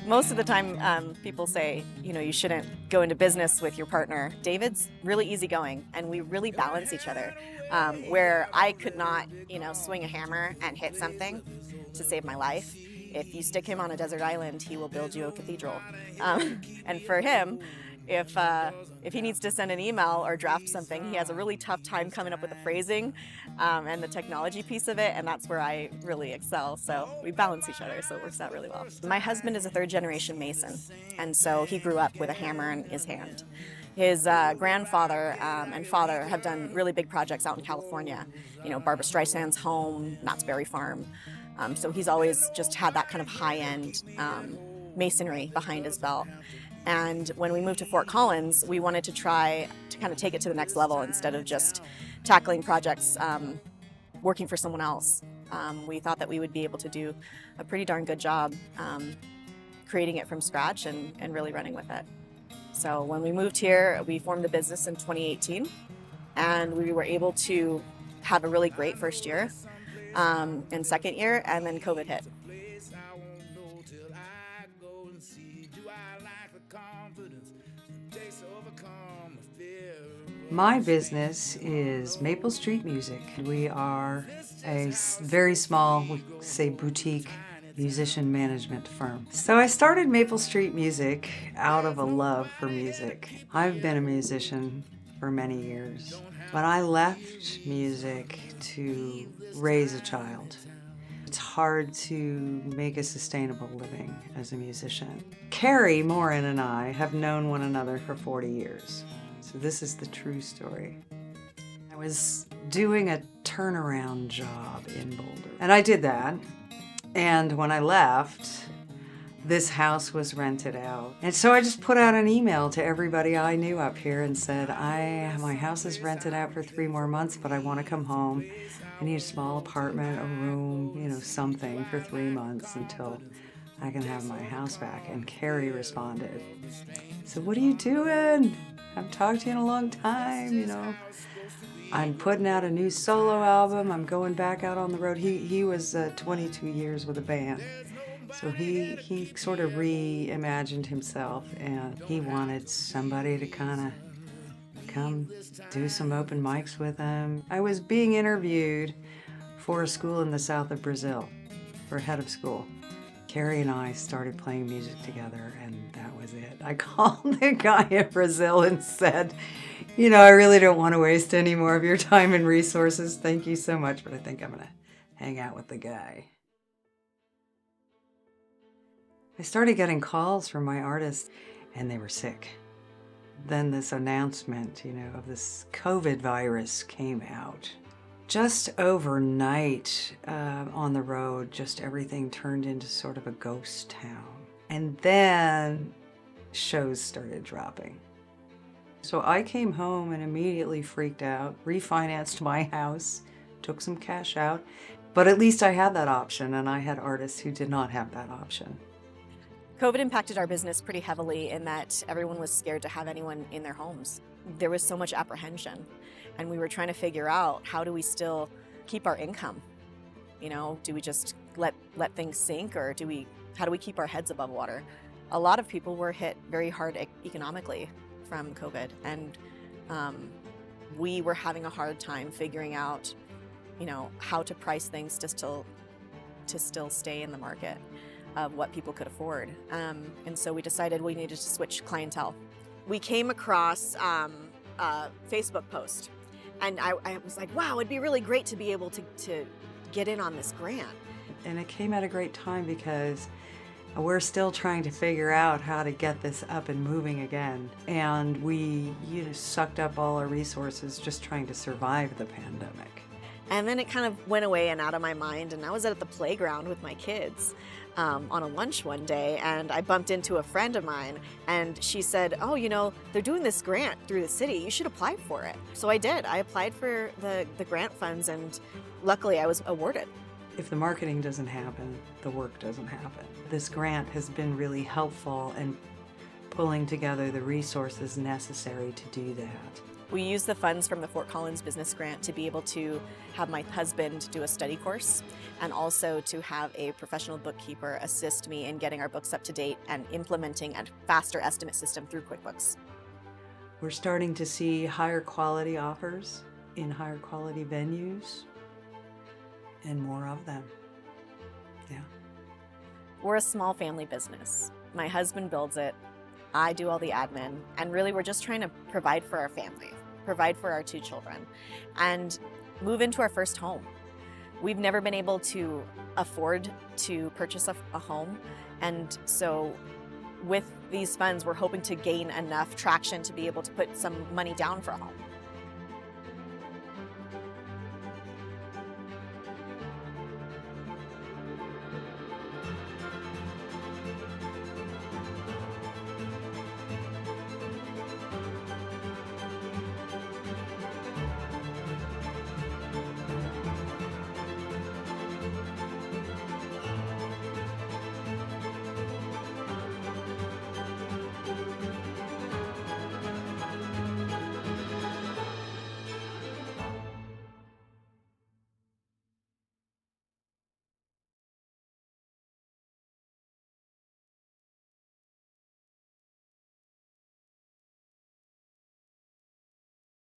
Most of the time, people say, you shouldn't go into business with your partner. David's really easygoing, and we really balance each other. Where I could not, swing a hammer and hit something to save my life. If you stick him on a desert island, he will build you a cathedral. And for him, if he needs to send an email or draft something, he has a really tough time coming up with the phrasing and the technology piece of it, and that's where I really excel. So we balance each other, so it works out really well. My husband is a third-generation Mason, and so he grew up with a hammer in his hand. His grandfather and father have done really big projects out in California. Barbara Streisand's home, Knott's Berry Farm. So he's always just had that kind of high-end masonry behind his belt. And when we moved to Fort Collins, we wanted to try to kind of take it to the next level instead of just tackling projects working for someone else. We thought that we would be able to do a pretty darn good job creating it from scratch and really running with it. So when we moved here, we formed the business in 2018, and we were able to have a really great first year and second year, and then COVID hit. My business is Maple Street Music. We are a very small, we say boutique musician management firm. So I started Maple Street Music out of a love for music. I've been a musician for many years, but I left music to raise a child. It's hard to make a sustainable living as a musician. Carrie Morin and I have known one another for 40 years. So this is the true story. I was doing a turnaround job in Boulder, and I did that. And when I left, this house was rented out. And so I just put out an email to everybody I knew up here and said, my house is rented out for 3 more months, but I want to come home. I need a small apartment, a room, something for 3 months until I can have my house back. And Carrie responded, so what are you doing? I haven't talked to you in a long time, I'm putting out a new solo album. I'm going back out on the road. He was 22 years with a band. So he sort of reimagined himself, and he wanted somebody to kind of come do some open mics with him. I was being interviewed for a school in the south of Brazil for head of school. Carrie and I started playing music together, and that was it. I called the guy in Brazil and said, I really don't want to waste any more of your time and resources. Thank you so much, but I think I'm going to hang out with the guy. I started getting calls from my artists, and they were sick. Then this announcement, of this COVID virus came out. Just overnight on the road, just everything turned into sort of a ghost town. And then shows started dropping. So I came home and immediately freaked out, refinanced my house, took some cash out, but at least I had that option, and I had artists who did not have that option. COVID impacted our business pretty heavily in that everyone was scared to have anyone in their homes. There was so much apprehension, and we were trying to figure out, how do we still keep our income? Do we just let things sink, or how do we keep our heads above water? A lot of people were hit very hard economically from COVID, and we were having a hard time figuring out, how to price things to still stay in the market of what people could afford. And so we decided we needed to switch clientele. We came across a Facebook post, and I was like, wow, it'd be really great to be able to get in on this grant. And it came at a great time because we're still trying to figure out how to get this up and moving again. And we sucked up all our resources just trying to survive the pandemic. And then it kind of went away and out of my mind, and I was at the playground with my kids on a lunch one day, and I bumped into a friend of mine, and she said, oh, they're doing this grant through the city. You should apply for it. So I did. I applied for the grant funds, and luckily I was awarded. If the marketing doesn't happen, the work doesn't happen. This grant has been really helpful in pulling together the resources necessary to do that. We used the funds from the Fort Collins Business Grant to be able to have my husband do a study course and also to have a professional bookkeeper assist me in getting our books up to date and implementing a faster estimate system through QuickBooks. We're starting to see higher quality offers in higher quality venues and more of them. Yeah. We're a small family business. My husband builds it, I do all the admin, and really we're just trying to provide for our family, provide for our 2 children, and move into our first home. We've never been able to afford to purchase a home, and so with these funds, we're hoping to gain enough traction to be able to put some money down for a home.